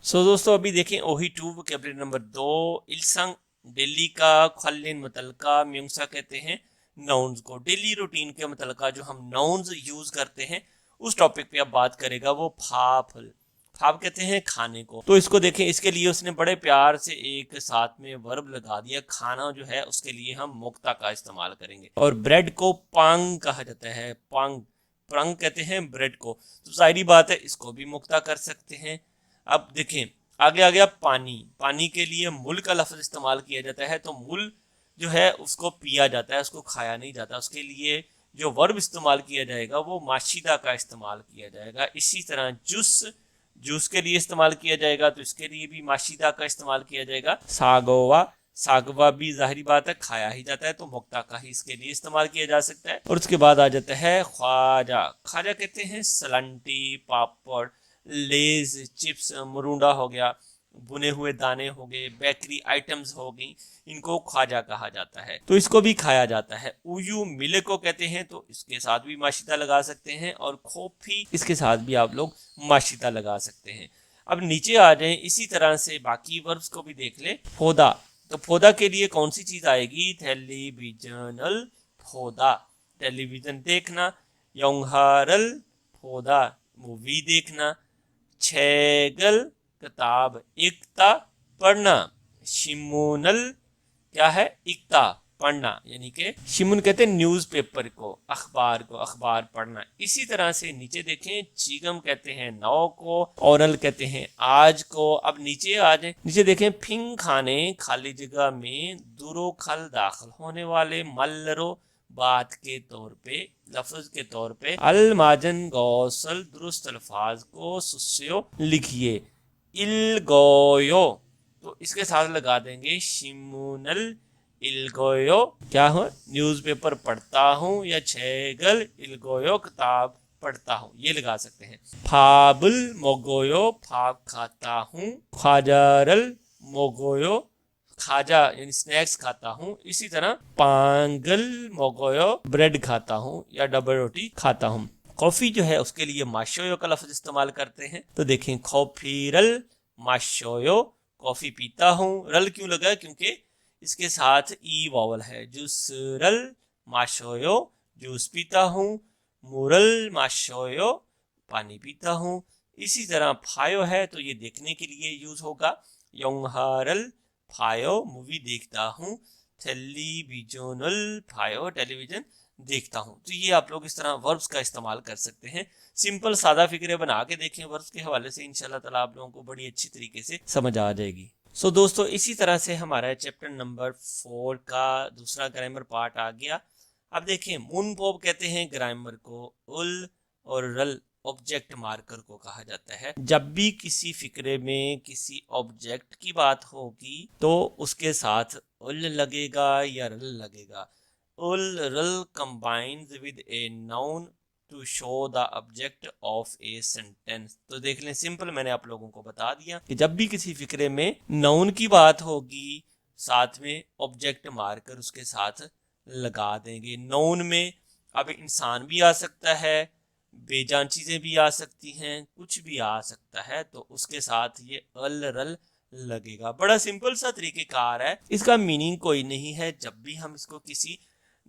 सो दोस्तों अभी देखें ओही 2 वोकैबुलरी नंबर 2 इल्संग डेली का खलिन मुतलका म्यूंगसा कहते हैं नाउन्स को। डेली रूटीन के मुतलका जो हम नाउन्स यूज करते हैं उस टॉपिक पे अब बात करेगा वो फाफल। फाफ कहते हैं खाने को। तो इसको देखें, इसके लिए उसने बड़े प्यार से एक साथ में वर्ब लगा दिया। खाना जो है उसके लिए हम मुक्ता का इस्तेमाल करेंगे। और ब्रेड को पांग कहा जाता है। पांग पंग कहते हैं ब्रेड को। तो जाहिर बात है इसको भी मुक्ता कर सकते हैं। अब देखें आगे आ गया पानी। पानी के लिए मुल का लफ्ज इस्तेमाल किया जाता है। तो मुल जो है उसको पिया जाता है, उसको खाया नहीं जाता। उसके लिए जो वर्ब इस्तेमाल किया जाएगा वो माशिदा का इस्तेमाल किया जाएगा। इसी तरह जूस, जूस के लिए इस्तेमाल किया जाएगा तो इसके लिए भी माशिदा का इस्तेमाल किया जाएगा। सागोवा, सागवा भी जाहिर बात है खाया ही जाता है तो मुक्ता का ही इसके लिए इस्तेमाल किया जा सकता है। और उसके बाद आ जाता है ख्वाजा। ख्वाजा कहते हैं सलंटी, पापड़, लेज, चिप्स, मरूंडा हो गया, बुने हुए दाने हो गए, बेकरी आइटम्स हो गई, इनको ख्वाजा कहा जाता है। तो इसको भी खाया जाता है। उयू मिले को कहते हैं तो इसके साथ भी माशिदा लगा सकते हैं। और खोफी, इसके साथ भी आप लोग माशिदा लगा सकते हैं। अब नीचे आ जाए, इसी तरह से बाकी वर्ब्स को भी देख ले। फोदा, तो फोदा के लिए कौन सी चीज आएगी? टेलीविजनल फोदा, टेलीविजन देखना। यंगहारल फोदा, मूवी देखना। छेगल किताब, इक्ता पढ़ना। शिमुनल क्या है? इक्ता पढ़ना, यानी कि शिमुन कहते हैं न्यूज़पेपर को, अखबार को, अखबार पढ़ना। इसी तरह से नीचे देखें, चीगम कहते हैं नौ को, औरल कहते हैं आज को। अब नीचे आ जाए, नीचे देखें फिंग खाने, खाली जगह में दुरो खल दाखिल होने वाले, मल्लरो बात के तौर पे, लफ्ज के तौर पे। अल माजन गौसल दुरुस्त अल्फाज को सुस्यो लिखिए। इल गोयो, तो इसके साथ लगा देंगे शिमुनल इलगोयो, क्या हो? न्यूज़पेपर पढ़ता हूँ। या छेगल इलगोयो, किताब पढ़ता हूँ, ये लगा सकते हैं। फाबुल मोगोयो, फाब खाता हूँ। ख्वाजारल मोगोयो, खाजा यानी स्नैक्स खाता हूँ। इसी तरह पांगल मोगोयो, ब्रेड खाता हूँ या डबल रोटी खाता हूँ। कॉफी जो है उसके लिए माशोयो का लफ्ज इस्तेमाल करते हैं। तो देखें कॉफीरल माशोयो, कॉफी पीता हूँ। रल क्यों लगा? क्योंकि इसके साथ ई वॉवल है। जूसरल माशोयो, जूस पीता हूँ। मुरल माशोयो, पानी पीता हूँ। इसी तरह फायो है तो ये देखने के लिए यूज होगा। यंगहारल फायो, मूवी देखता हूँ। टेलीविजनल फायो, टेलीविजन देखता हूँ। तो ये आप लोग इस तरह वर्ब्स का इस्तेमाल कर सकते हैं। सिंपल सादा फिक्रे बना के देखें वर्ब्स के हवाले से, इंशाल्लाह ताला आप लोगों को बड़ी अच्छी तरीके से समझ आ जाएगी। सो दोस्तों इसी तरह से हमारा चैप्टर नंबर 4 का दूसरा ग्रामर पार्ट आ गया। अब देखें मुन पोब कहते हैं ग्रामर को। उल और रल ऑब्जेक्ट मार्कर को कहा जाता है। जब भी किसी फिक्रे में किसी ऑब्जेक्ट की बात होगी तो उसके साथ उल लगेगा या रल लगेगा। उल रल combines with a noun to show the object of a sentence. तो देख लें, सिंपल मैंने आप लोगों को बता दिया कि जब भी किसी फिक्रे में नाउन की बात होगी साथ में ऑब्जेक्ट मार्कर उसके साथ लगा देंगे। नाउन में अब इंसान भी आ सकता है, बेजान चीजें भी आ सकती हैं, कुछ भी आ सकता है, तो उसके साथ ये अल रल लगेगा। बड़ा सिंपल सा तरीकेकार है, इसका मीनिंग कोई नहीं है। जब भी हम इसको किसी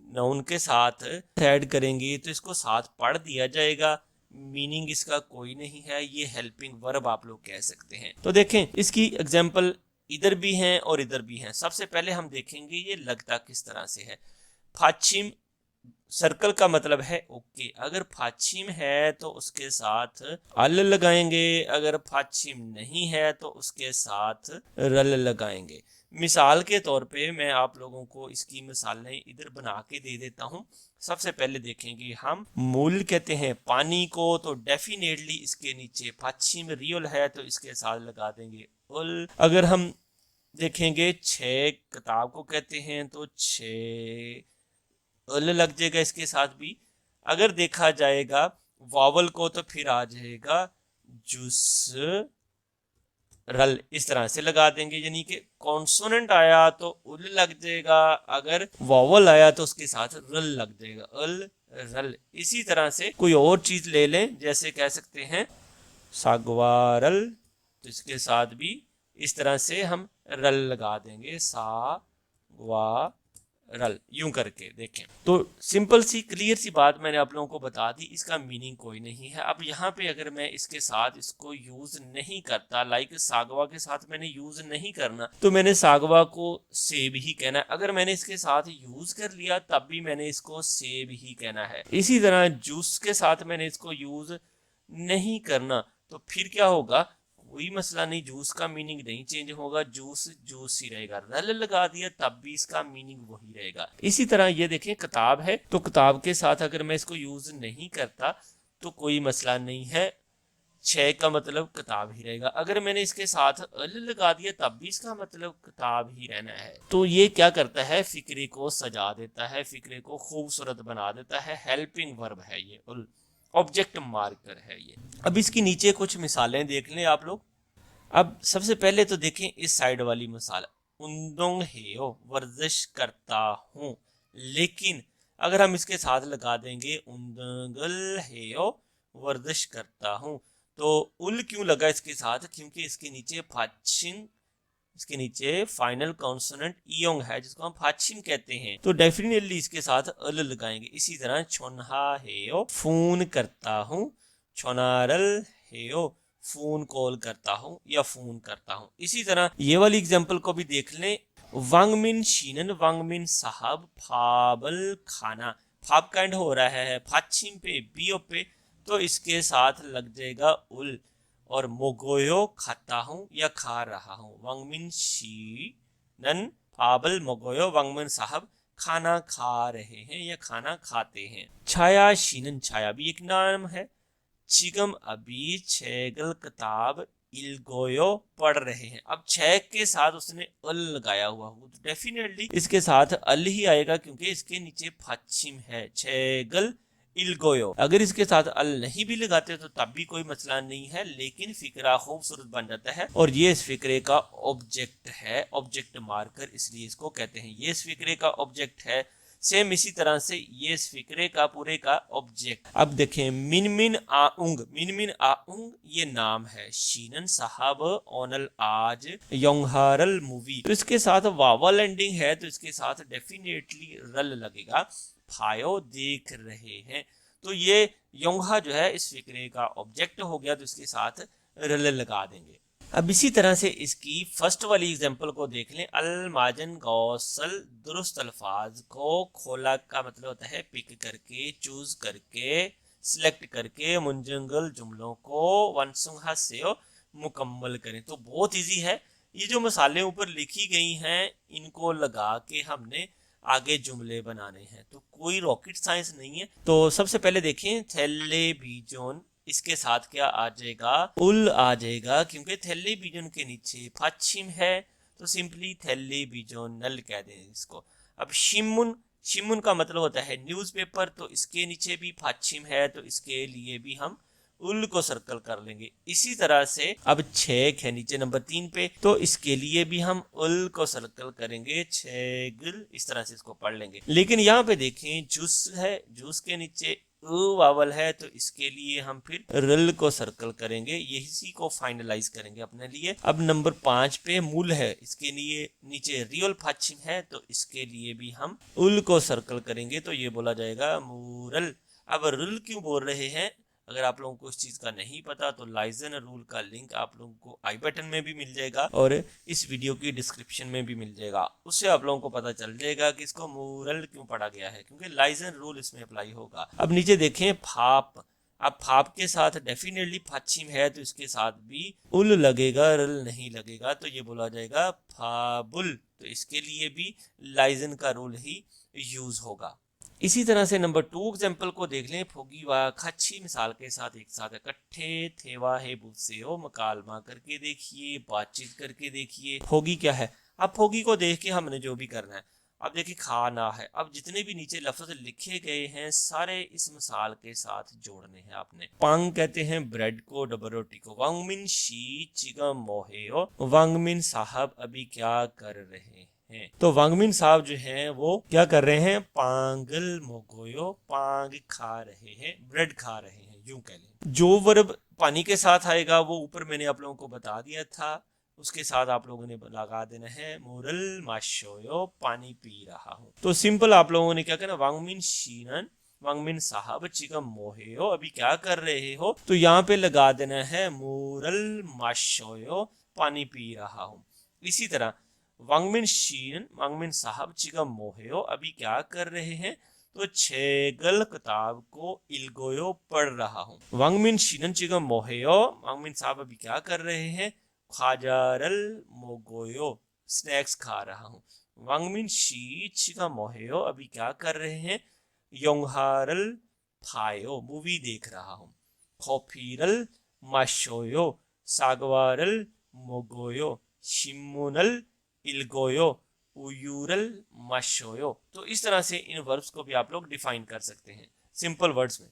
नाउन के साथ ऐड करेंगे तो इसको साथ पढ़ दिया जाएगा। मीनिंग इसका कोई नहीं है, ये हेल्पिंग वर्ब आप लोग कह सकते हैं। तो देखें इसकी एग्जाम्पल इधर भी हैं और इधर भी हैं। सबसे पहले हम देखेंगे ये लगता किस तरह से है। फाचिम, सर्कल का मतलब है ओके। अगर फाचिम है तो उसके साथ अल लगाएंगे, अगर फाचिम नहीं है तो उसके साथ रल लगाएंगे। मिसाल के तौर पे मैं आप लोगों को इसकी मिसालें इधर बना के दे देता हूँ। सबसे पहले देखेंगे हम मूल कहते हैं पानी को, तो डेफिनेटली इसके नीचे फाचिम रियल है तो इसके साथ लगा देंगे उल। अगर हम देखेंगे छह किताब को कहते हैं तो छह अल लग जाएगा इसके साथ भी। अगर देखा जाएगा वावल को तो फिर आ जाएगा जूस रल, इस तरह से लगा देंगे। यानी कि कॉन्सोनेंट आया तो उल लग जाएगा, अगर वावल आया तो उसके साथ रल लग जाएगा, अल रल। इसी तरह से कोई और चीज ले लें, जैसे कह सकते हैं सागवारल, तो इसके साथ भी इस तरह से हम रल लगा देंगे, सा वा रल, यूं करके देखें। तो सिंपल सी क्लियर सी बात मैंने आप लोगों को बता दी, इसका मीनिंग कोई नहीं है। अब यहाँ पे अगर मैं इसके साथ इसको यूज नहीं करता, लाइक सागवा के साथ मैंने यूज नहीं करना, तो मैंने सागवा को सेब ही कहना है। अगर मैंने इसके साथ यूज कर लिया तब भी मैंने इसको सेब ही कहना है। इसी तरह जूस के साथ मैंने इसको यूज नहीं करना तो फिर क्या होगा, कोई मसला नहीं, जूस का मीनिंग नहीं चेंज होगा, जूस जूस ही रहेगा। रल लगा दिया तब भी इसका मीनिंग वही रहेगा। इसी तरह ये देखें किताब है, तो किताब के साथ अगर मैं इसको यूज नहीं करता तो कोई मसला नहीं है, छह का मतलब किताब ही रहेगा। अगर मैंने इसके साथ अल लगा दिया तब भी इसका मतलब किताब ही रहना है। तो ये क्या करता है, फिक्रे को सजा देता है, फिक्रे को खूबसूरत बना देता है। हेल्पिंग वर्ब है ये, ऑब्जेक्ट मार्कर है ये। अब इसकी नीचे कुछ मिसालें देख लें आप लोग। अब सबसे पहले तो देखें इस साइड वाली मिसाल, उंदोंग हेयो, वर्जिश करता हूँ। लेकिन अगर हम इसके साथ लगा देंगे उंदंगल हेयो, वर्जिश करता हूँ, तो उल क्यों लगा इसके साथ, क्योंकि इसके नीचे फाचिंग, इसके नीचे फाइनल कॉन्सोनेंट इयोंग है जिसको हम फाचिम कहते हैं, तो डेफिनेटली इसके साथ अल लगाएंगे। इसी तरह छोनहा हेयो, फोन करता हूँ, छोनारल हेयो, फोन कॉल करता हूँ या फोन करता हूँ। इसी तरह ये वाली एग्जांपल को भी देख लें, वांगमिन शीनन, वांगमिन साहब, फाबल खाना, फाब काइंड हो रहा है फाचिम पे, बियो पे, तो इसके साथ लग जाएगा उल। और मोगोयो खाता हूँ या खा रहा हूँ, वांगमिन शी नन फाबल मोगोयो, वांगमिन साहब खाना खा रहे हैं या खाना खाते हैं। छाया शीनन, छाया भी एक नाम है। चिगम अभी छेगल किताब इलगोयो पढ़ रहे हैं। अब छह के साथ उसने अल लगाया हुआ हो तो डेफिनेटली इसके साथ अल ही आएगा क्योंकि इसके नीचे फाचिम है, छेगल इलगोयो। अगर इसके साथ अल नहीं भी लगाते तो तब भी कोई मसला नहीं है, लेकिन फिक्रा खूबसूरत बन जाता है और ये इस फिक्रे का ऑब्जेक्ट है, ऑब्जेक्ट मार्कर, इसलिए इसको कहते हैं। ये इस फिक्रे का ऑब्जेक्ट है। सेम इसी तरह से ये इस फिक्रे का पूरे का ऑब्जेक्ट। अब देखें मिनमिन आउंग, मिनमिन आउंग ये नाम है। शीनन साहब ओनल आज योंगहारल मूवी, तो इसके साथ वावल एंडिंग है तो इसके साथ डेफिनेटली रल लगेगा। फायो देख रहे हैं, तो ये योंगहा जो है इस फिक्रे का ऑब्जेक्ट हो गया तो इसके साथ रल लगा देंगे। अब इसी तरह से इसकी फर्स्ट वाली एग्जांपल को देख लें, अल माजन गौसल, दुरुस्त अल्फाज को खोला का मतलब होता है पिक करके, चूज करके, सिलेक्ट करके, मुंजंगल जुमलों को वनसुंहा से मुकम्मल करें। तो बहुत इजी है, ये जो मसाले ऊपर लिखी गई हैं इनको लगा के हमने आगे जुमले बनाने हैं, तो कोई रॉकेट साइंस नहीं है। तो सबसे पहले देखें थैले बीजोन, इसके साथ क्या आ जाएगा, उल आ जाएगा क्योंकि थैले बीजोन के नीचे फाचिम है तो सिंपली थैले बीजोन नल कह दें इसको। अब शिमुन, शिमुन का मतलब होता है न्यूज़पेपर, तो इसके नीचे भी फाचिम है तो इसके लिए भी हम उल को सर्कल कर लेंगे। इसी तरह से अब छेक है नीचे नंबर 3 पे, तो इसके लिए भी हम उल को सर्कल करेंगे, छेगल, इस तरह से इसको पढ़ लेंगे। लेकिन यहाँ पे देखें जूस है, जूस के नीचे वावल है तो इसके लिए हम फिर रल को सर्कल करेंगे, यही को फाइनलाइज करेंगे अपने लिए। अब नंबर 5 पे मूल है, इसके लिए नीचे रियल फाचिम है तो इसके लिए भी हम उल को सर्कल करेंगे, तो ये बोला जाएगा मूरल। अब रुल क्यों बोल रहे हैं, अगर आप लोगों को इस चीज का नहीं पता तो लाइजन रूल का लिंक आप लोगों को आई बटन में भी मिल जाएगा और इस वीडियो की डिस्क्रिप्शन में भी मिल जाएगा, उससे आप लोगों को पता चल जाएगा कि इसको मूरल क्यों पढ़ा गया है, क्योंकि लाइजन रूल इसमें अप्लाई होगा। अब नीचे देखें फाप, अब फाप के साथ डेफिनेटली फाचिम है तो इसके साथ भी उल लगेगा, रल नहीं लगेगा, तो ये बोला जाएगा फाबुल, तो इसके लिए भी लाइजन का रूल ही यूज होगा। इसी तरह से नंबर 2 एग्जाम्पल को देख लें, फोगी व खच्छी मिसाल के साथ एक साथ इकट्ठे थेवा है बुसे हो, मकालमा करके देखिए, बातचीत करके देखिए। फोगी क्या है, अब फोगी को देख के हमने जो भी करना है, अब देखिए खाना है, अब जितने भी नीचे लफ्ज लिखे गए हैं सारे इस मिसाल के साथ जोड़ने हैं आपने। पांग कहते हैं ब्रेड को, डबल रोटी को। वांगमिन शी चिगम मोहेयो, वांगमिन साहब अभी क्या कर रहे हैं, तो वांगमिन साहब जो हैं वो क्या कर रहे हैं, पांगल मोगोयो, पांग खा रहे हैं, ब्रेड खा रहे हैं, यूं कह लें। जो वर्ब पानी के साथ आएगा वो ऊपर मैंने आप लोगों को बता दिया था, उसके साथ आप लोगों ने लगा देना है मोरल माशोयो, पानी पी रहा हूँ। तो सिंपल आप लोगों ने क्या करना, वांगमिन शीनन, वांगमिन साहब चिकम मोहेयो, अभी क्या कर रहे हो, तो यहाँ पे लगा देना है मोरल माशोयो, पानी पी रहा हूँ। इसी तरह वांगमिन शीनन, वांगमिन साहब चिकम मोहेयो, अभी क्या कर रहे हैं, तो छेगल किताब को इल्गोयो पढ़ रहा हूँ। वांगमिन शीनन चिकम मोहेयो, वांगमिन साहब अभी क्या कर रहे हैं, खाजारल मोगोयो, स्नैक्स खा रहा हूँ। वांगमिन शी चिका मोहेयो, अभी क्या कर रहे हैं, योंगहारल फायो, मूवी देख रहा हूँ। खोफीरल माशोयो, सागवारल मोगोयो, शिमुनल इल्गोयो, उयूरल माशोयो। तो इस तरह से इन वर्ब्स को भी आप लोग डिफाइन कर सकते हैं सिंपल वर्ड्स में।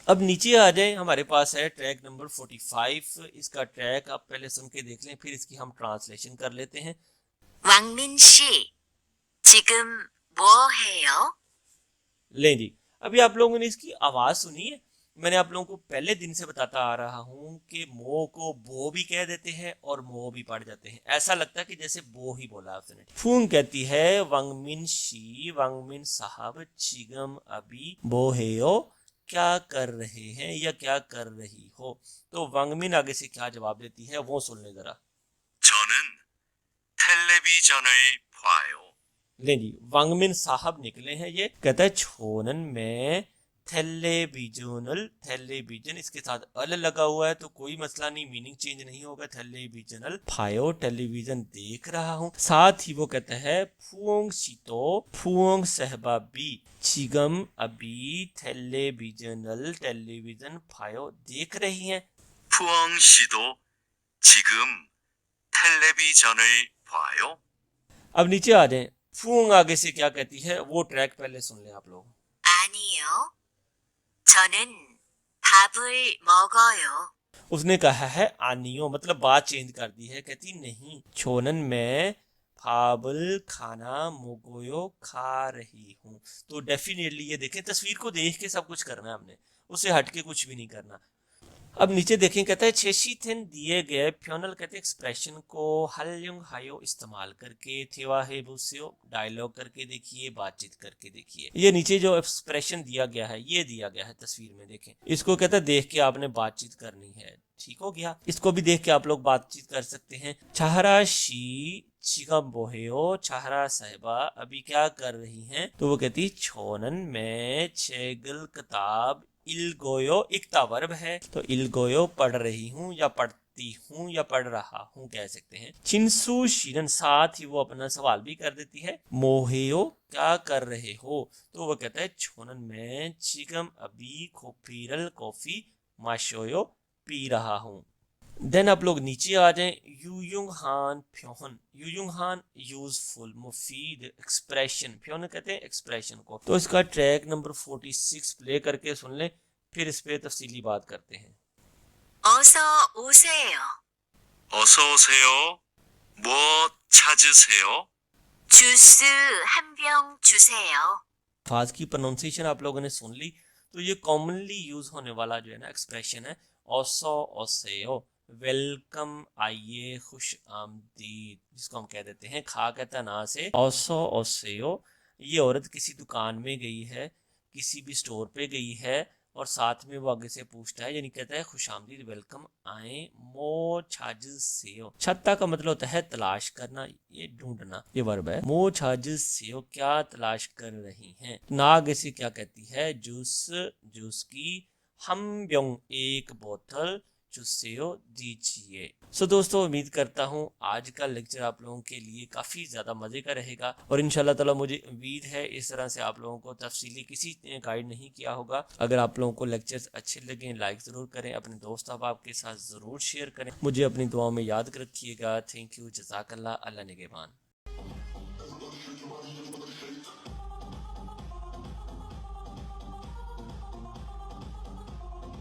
अब नीचे आ जाए, हमारे पास है ट्रैक नंबर 45। इसका ट्रैक आप पहले सुन के देख लें, फिर इसकी हम ट्रांसलेशन कर लेते हैं। 왕민 씨, 지금 뭐 해요? लें जी, अभी आप लोगों ने इसकी आवाज सुनी है। मैंने आप लोगों को पहले दिन से बताता आ रहा हूँ कि मो को बो भी कह देते हैं और मो भी पढ़ जाते हैं, ऐसा लगता है कि जैसे बो ही बोला उसने। फूंग कहती है वांगमिन शी, वांगमिन साहब चिगम अभी बो हेयो, क्या कर रहे हैं या क्या कर रही हो। तो वांगमिन आगे से क्या जवाब देती है वो सुन ले जरा। 저는 텔레비전을 봐요. ले जी, वांगमिन साहब निकले हैं, ये कहता है छोनन में टेलीविजनल, टेलीविजन इसके साथ अल लगा हुआ है तो कोई मसला नहीं, मीनिंग चेंज नहीं होगा। टेलीविजनल फायो, टेलीविजन देख रहा हूँ। साथ ही वो कहता है फुओंग सीतो, फुओंग सहबा भी चिगम अभी टेलीविजनल, टेलीविजन फायो देख रही हैं। 푸엉 씨도 지금 텔레비전을 봐요. अब नीचे आ जाए, फुओंग आगे से क्या कहती है वो ट्रैक पहले सुन ले आप लोग। 아니요. 저는 밥을 먹어요. उसने कहा है आनियो, मतलब बात चेंज कर दी है, कहती नहीं, छोनन में फाबल खाना मोगोयो खा रही हूँ। तो डेफिनेटली ये देखें, तस्वीर को देख के सब कुछ करना है हमने, उससे हट के कुछ भी नहीं करना। अब नीचे देखें, कहता है छेशी थिन दिए गए फ्योनल, कहते हैं एक्सप्रेशन को हल्युंग हायो इस्तेमाल करके थेवा है बुस्यो डायलॉग करके देखिए, बातचीत करके देखिए। ये नीचे जो एक्सप्रेशन दिया गया है ये दिया गया है तस्वीर में, देखें इसको कहता है देख के आपने बातचीत करनी है, ठीक हो गया। इसको भी देख के आप लोग बातचीत कर सकते हैं। चाहरा शी चिगम बोहेयो, चाहरा साहिबा अभी क्या कर रही हैं, तो वो कहती छोनन में छेगल किताब इल्गोयो, इक्ता वर्ब है तो इल्गोयो पढ़ रही हूँ या पढ़ती हूँ या पढ़ रहा हूँ कह सकते हैं। चिंसू शीरन, साथ ही वो अपना सवाल भी कर देती है, मोहेयो क्या कर रहे हो, तो वो कहता है छोनन में चिगम अभी खोफीरल कॉफी माशोयो पी रहा हूँ। देन आप लोग नीचे आ जाएं, यूयुंग हान फ्योहन, यूयुंग हान यूजफुल मुफीद एक्सप्रेशन, फ्योहन कहते हैं एक्सप्रेशन को। तो इसका ट्रैक नंबर 46 प्ले करके सुन लें, फिर इस पे तफसीली बात करते हैं। 어서 오세요. 어서 오세요. 뭐 찾으세요? 주스 한 병 주세요. फाज की प्रोनाउंसिएशन आप लोगों ने सुन ली। तो ये कॉमनली यूज होने वाला जो है ना एक्सप्रेशन है ओसो ओसेयो, वेलकम आइए, खुश आमदीद, जिसको हम कह देते हैं खा कहता ना से ओसो ओसेयो। ये औरत किसी दुकान में गई है, किसी भी स्टोर पे गई है और साथ में वो आगे से पूछता है, यानी कहता है खुश आमदीद, वेलकम आए। मो छाजिल सेयो, छत्ता का मतलब होता है तलाश करना, ये ढूंढना, ये वर्ब है। मो छाजिल सेयो क्या तलाश कर रही हैं। ना आगे से क्या कहती है, जूस, जूस की, हम ब्योंग एक बोतल चुस्सेयो दीजिए। सो दोस्तों, उम्मीद करता हूँ आज का लेक्चर आप लोगों के लिए काफ़ी ज़्यादा मज़े का रहेगा और इंशाल्लाह ताला मुझे उम्मीद है इस तरह से आप लोगों को तफसीली किसी ने गाइड नहीं किया होगा। अगर आप लोगों को लेक्चर्स अच्छे लगे लाइक ज़रूर करें, अपने दोस्त अहबाब के साथ ज़रूर शेयर करें, मुझे अपनी दुआओं में याद रखिएगा। थैंक यू, जज़ाकल्लाह, अल्लाह निगहबान।